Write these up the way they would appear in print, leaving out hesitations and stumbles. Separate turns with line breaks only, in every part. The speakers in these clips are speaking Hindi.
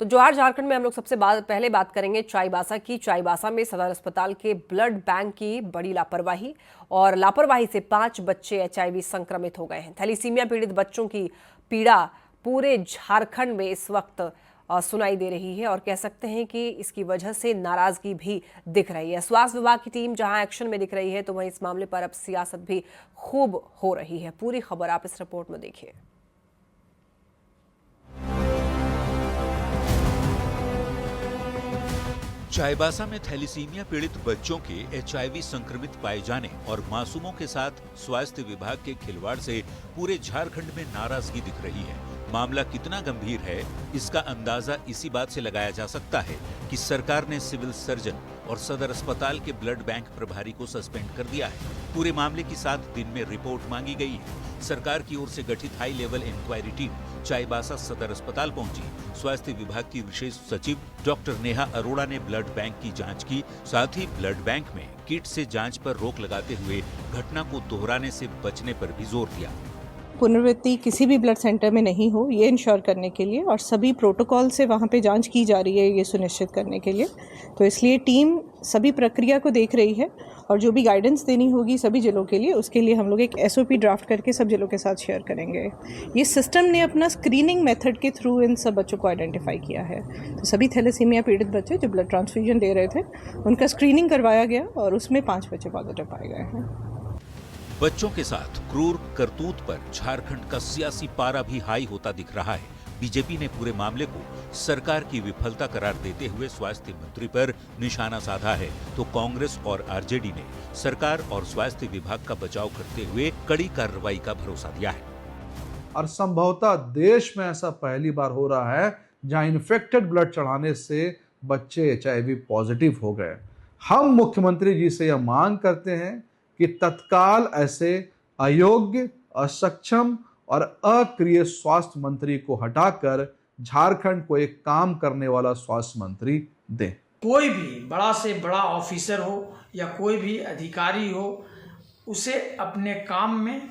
तो जवाहर झारखंड में हम लोग पहले बात करेंगे चाईबासा की। चाईबासा में सदर अस्पताल के ब्लड बैंक की बड़ी लापरवाही और लापरवाही से 5 बच्चे एचआईवी संक्रमित हो गए हैं। थैलीसीमिया पीड़ित बच्चों की पीड़ा पूरे झारखंड में इस वक्त सुनाई दे रही है और कह सकते हैं कि इसकी वजह से नाराजगी भी दिख रही है। स्वास्थ्य विभाग की टीम जहां एक्शन में दिख रही है तो वहीं इस मामले पर अब सियासत भी खूब हो रही है। पूरी खबर आप इस रिपोर्ट में देखिए।
चाईबासा में थैलीसीमिया पीड़ित बच्चों के एचआईवी संक्रमित पाए जाने और मासूमों के साथ स्वास्थ्य विभाग के खिलवाड़ से पूरे झारखंड में नाराजगी दिख रही है। मामला कितना गंभीर है, इसका अंदाजा इसी बात से लगाया जा सकता है कि सरकार ने सिविल सर्जन और सदर अस्पताल के ब्लड बैंक प्रभारी को सस्पेंड कर दिया है। पूरे मामले की 7 दिन में रिपोर्ट मांगी गई है। सरकार की ओर से गठित high level inquiry team Chaibasa सदर अस्पताल पहुंची। स्वास्थ्य विभाग की विशेष सचिव डॉक्टर नेहा अरोड़ा ने ब्लड बैंक की जांच की। साथ ही ब्लड बैंक में किट से जांच पर रोक लगाते हुए घटना को दोहराने से बचने पर भी जोर दिया।
पुनरावृत्ति किसी भी ब्लड सेंटर में नहीं हो, ये इंश्योर करने के लिए और सभी प्रोटोकॉल से वहाँ पे जांच की जा रही है, ये सुनिश्चित करने के लिए। तो इसलिए टीम सभी प्रक्रिया को देख रही है और जो भी गाइडेंस देनी होगी सभी जिलों के लिए, उसके लिए हम लोग एक एसओपी ड्राफ्ट करके सब जिलों के साथ शेयर करेंगे। ये सिस्टम ने अपना स्क्रीनिंग मेथड के थ्रू इन सब बच्चों को आइडेंटिफाई किया है। तो सभी थैलेसीमिया पीड़ित बच्चे जो ब्लड ट्रांसफ्यूजन दे रहे थे, उनका स्क्रीनिंग करवाया गया और उसमें 5 बच्चे पॉजिटिव पाए गए हैं।
बच्चों के साथ क्रूर करतूत पर झारखंड का सियासी पारा भी हाई होता दिख रहा है। बीजेपी ने पूरे मामले को सरकार की विफलता करार देते हुए स्वास्थ्य मंत्री पर निशाना साधा है, तो कांग्रेस और आरजेडी ने सरकार और स्वास्थ्य विभाग का बचाव करते हुए कड़ी कार्रवाई का भरोसा दिया है।
और संभवतः देश में ऐसा पहली बार हो रहा है जहां इन्फेक्टेड ब्लड चढ़ाने से बच्चे एचआईवी पॉजिटिव हो गए। हम मुख्यमंत्री जी से यह मांग करते हैं कि तत्काल ऐसे अयोग्य, असक्षम और अक्रिय स्वास्थ्य मंत्री को हटाकर झारखंड को एक काम करने वाला स्वास्थ्य मंत्री दें।
कोई भी बड़ा से बड़ा ऑफिसर हो या कोई भी अधिकारी हो, उसे अपने काम में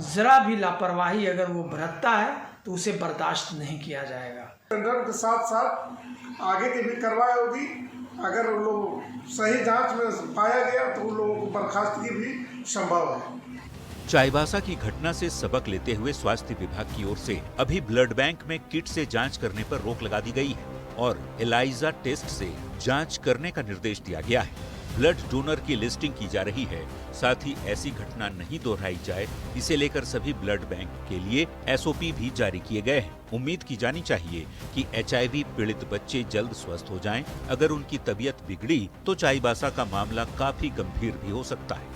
जरा भी लापरवाही अगर वो बरतता है तो उसे बर्दाश्त नहीं किया जाएगा।
टेंडर के साथ साथ आगे की भी कार्रवाई होगी। अगर उन लोग सही जांच में पाया गया तो उन लोगों को बर्खास्तगी भी संभव है।
चाईबासा की घटना से सबक लेते हुए स्वास्थ्य विभाग की ओर से अभी ब्लड बैंक में किट से जांच करने पर रोक लगा दी गई है और एलाइजा टेस्ट से जांच करने का निर्देश दिया गया है। ब्लड डोनर की लिस्टिंग की जा रही है। साथ ही ऐसी घटना नहीं दोहराई जाए, इसे लेकर सभी ब्लड बैंक के लिए एसओपी भी जारी किए गए हैं। उम्मीद की जानी चाहिए कि एचआईवी पीड़ित बच्चे जल्द स्वस्थ हो जाएं। अगर उनकी तबीयत बिगड़ी तो चाईबासा का मामला काफी गंभीर भी हो सकता है।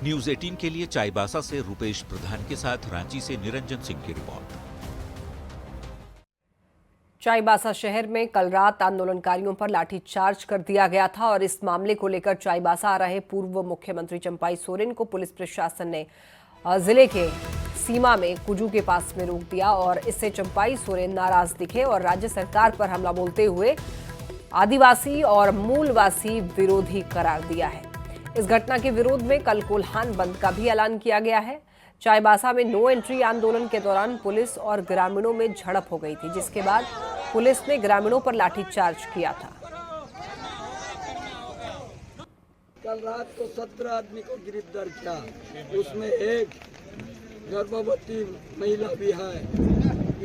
न्यूज़ 18 के लिए चाईबासा से रूपेश प्रधान के साथ रांची से निरंजन सिंह की रिपोर्ट।
चाईबासा शहर में कल रात आंदोलनकारियों पर लाठीचार्ज कर दिया गया था और इस मामले को लेकर चाईबासा आ रहे पूर्व मुख्यमंत्री चंपाई सोरेन को पुलिस प्रशासन ने जिले के सीमा में कुजू के पास में रोक दिया और इससे चंपाई सोरेन नाराज दिखे और राज्य सरकार पर हमला बोलते हुए आदिवासी और मूलवासी विरोधी करार दिया है। इस घटना के विरोध में कल कोल्हान बंद का भी ऐलान किया गया है। चाईबासा में नो एंट्री आंदोलन के दौरान पुलिस और ग्रामीणों में झड़प हो गई थी, जिसके बाद पुलिस ने ग्रामीणों पर लाठीचार्ज किया था।
कल रात को 17 आदमी को गिरफ्तार किया, उसमें एक गर्भवती महिला भी है।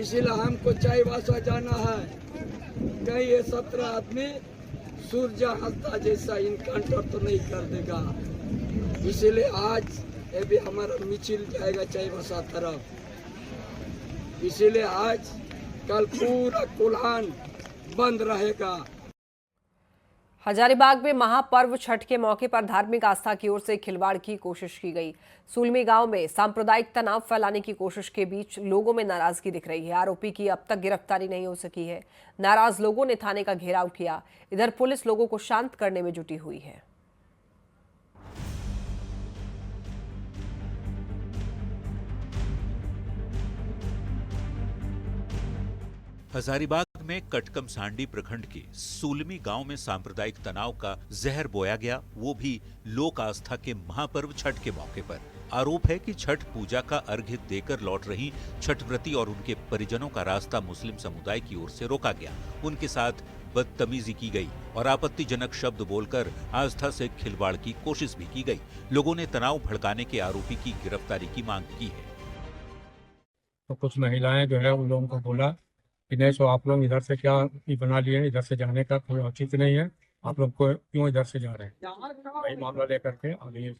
इसीलिए हमको चाईबासा जाना है। कहीं ये 17 आदमी सूर्य हंसता जैसा इनकाउंटर तो नहीं कर देगा। इसीलिए आज ये भी हमारा मिचिल जाएगा चाईबासा तरफ। इसीलिए आज कल पूरा कोल्हान बंद रहेगा।
हजारीबाग में महापर्व छठ के मौके पर धार्मिक आस्था की ओर से खिलवाड़ की कोशिश की गई। सुलमी गांव में सांप्रदायिक तनाव फैलाने की कोशिश के बीच लोगों में नाराजगी दिख रही है। आरोपी की अब तक गिरफ्तारी नहीं हो सकी है। नाराज लोगों ने थाने का घेराव किया। इधर पुलिस लोगों को शांत करने में जुटी हुई है।
हजारीबाग में कटकम सांडी प्रखंड के सुलमी गांव में सांप्रदायिक तनाव का जहर बोया गया, वो भी लोक आस्था के महापर्व छठ के मौके पर। आरोप है कि छठ पूजा का अर्घ्य देकर लौट रही छठव्रती और उनके परिजनों का रास्ता मुस्लिम समुदाय की ओर से रोका गया। उनके साथ बदतमीजी की गई और आपत्तिजनक शब्द बोलकर आस्था से खिलवाड़ की कोशिश भी की गई। लोगों ने तनाव भड़काने के आरोपी की गिरफ्तारी की मांग की है।
तो कुछ महिलाएं जो है उन लोगों को बोला कि नहीं, तो आप लोग इधर से क्या बना लिए हैं, इधर से जाने का कोई औचित नहीं है, आप लोग को क्यों इधर से जा रहे हैं। वही मामला लेकर के अभी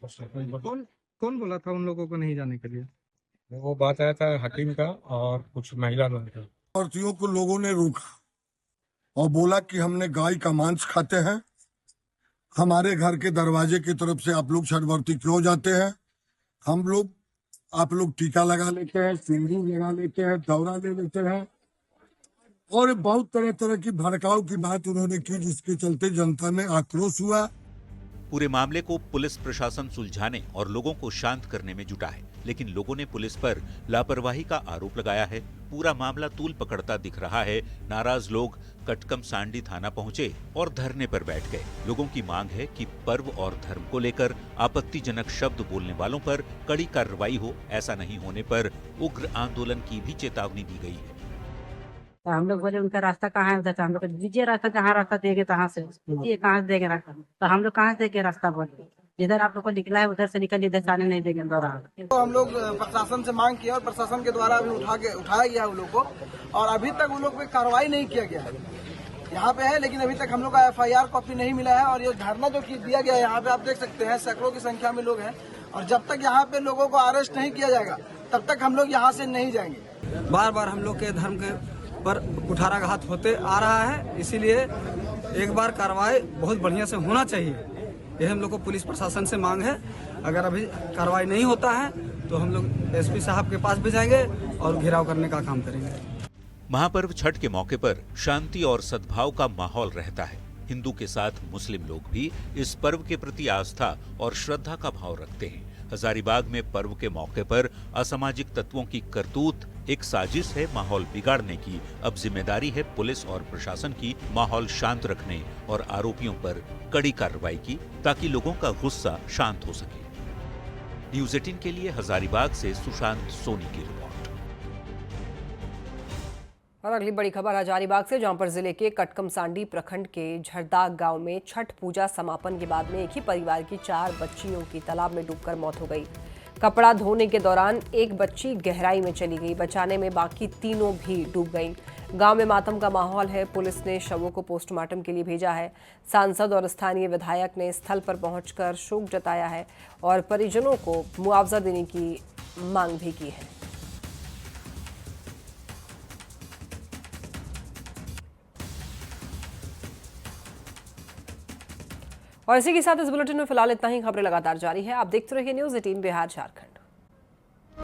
कौन बोला था उन लोगों को नहीं जाने के लिए?
वो बात आया था हकीम का और कुछ महिला लोगों का।
औरतियों को लोगों ने रोका और बोला कि हमने गाय का मांस खाते हैं, हमारे घर के दरवाजे की तरफ से आप लोग छठव्रती क्यों जाते हैं, आप लोग टीका लगा लेते हैं, सिंदूर लगा लेते हैं, दौरा ले लेते हैं और बहुत तरह तरह की भड़काऊ की बात उन्होंने की, जिसके चलते जनता में आक्रोश हुआ।
पूरे मामले को पुलिस प्रशासन सुलझाने और लोगों को शांत करने में जुटा है, लेकिन लोगों ने पुलिस पर लापरवाही का आरोप लगाया है। पूरा मामला तूल पकड़ता दिख रहा है। नाराज लोग कटकम सांडी थाना पहुंचे और धरने पर बैठ गए। लोगों की मांग है कि पर्व और धर्म को लेकर आपत्तिजनक शब्द बोलने वालों पर कड़ी कार्रवाई हो। ऐसा नहीं होने पर उग्र आंदोलन की भी चेतावनी दी गई है।
तो हम लोग बोले उनका रास्ता कहाँ है उधर से, हम लोग दीजिए रास्ता, जहाँ रास्ता देंगे तहाँ से दीजिए, कहाँ से देंगे रास्ता, तो हम लोग कहाँ से देंगे रास्ता बोले, जिधर आप लोग को निकला है उधर से निकल, इधर से आने नहीं देंगे दोबारा।
तो हम लोग प्रशासन से मांग किया और प्रशासन के द्वारा अभी उठाया गया उन लोग को और अभी तक उन लोग पे कार्रवाई नहीं किया गया है। यहाँ पे है लेकिन अभी तक हम लोग का FIR कॉपी नहीं मिला है और ये धरना जो दिया गया है यहाँ पे आप देख सकते हैं सैकड़ों की संख्या में लोग हैं और जब तक यहाँ पे लोगों को अरेस्ट नहीं किया जाएगा तब तक हम लोग यहाँ से नहीं जाएंगे।
बार बार हम लोग के धर्म के पर कुठाराघात होते आ रहा है, इसीलिए एक बार कार्रवाई बहुत बढ़िया से होना चाहिए। ये हम लोग को पुलिस प्रशासन से मांग है। अगर अभी कार्रवाई नहीं होता है तो हम लोग SP साहब के पास भी जाएंगे और घेराव करने का काम करेंगे।
महापर्व छठ के मौके पर शांति और सद्भाव का माहौल रहता है। हिंदू के साथ मुस्लिम लोग भी इस पर्व के प्रति आस्था और श्रद्धा का भाव रखते हैं। हजारीबाग में पर्व के मौके पर असामाजिक तत्वों की करतूत एक साजिश है माहौल बिगाड़ने की। अब जिम्मेदारी है पुलिस और प्रशासन की माहौल शांत रखने और आरोपियों पर कड़ी कार्रवाई की, ताकि लोगों का गुस्सा शांत हो सके। न्यूज़ 18 के लिए हजारीबाग से सुशांत सोनी की रिपोर्ट।
और अगली बड़ी खबर हजारीबाग से, जहां पर जिले के कटकम सांडी प्रखंड के झरदाग गांव में छठ पूजा समापन के बाद में एक ही परिवार की 4 बच्चियों की तालाब में डूबकर मौत हो गई। कपड़ा धोने के दौरान एक बच्ची गहराई में चली गई, बचाने में बाकी तीनों भी डूब गईं। गांव में मातम का माहौल है। पुलिस ने शवों को पोस्टमार्टम के लिए भेजा है। सांसद और स्थानीय विधायक ने स्थल पर पहुंचकर शोक जताया है और परिजनों को मुआवजा देने की मांग भी की है। और इसी के साथ इस बुलेटिन में फिलहाल इतना ही। खबरें लगातार जारी है। आप देखते रहिए न्यूज़ 18 बिहार झारखंड।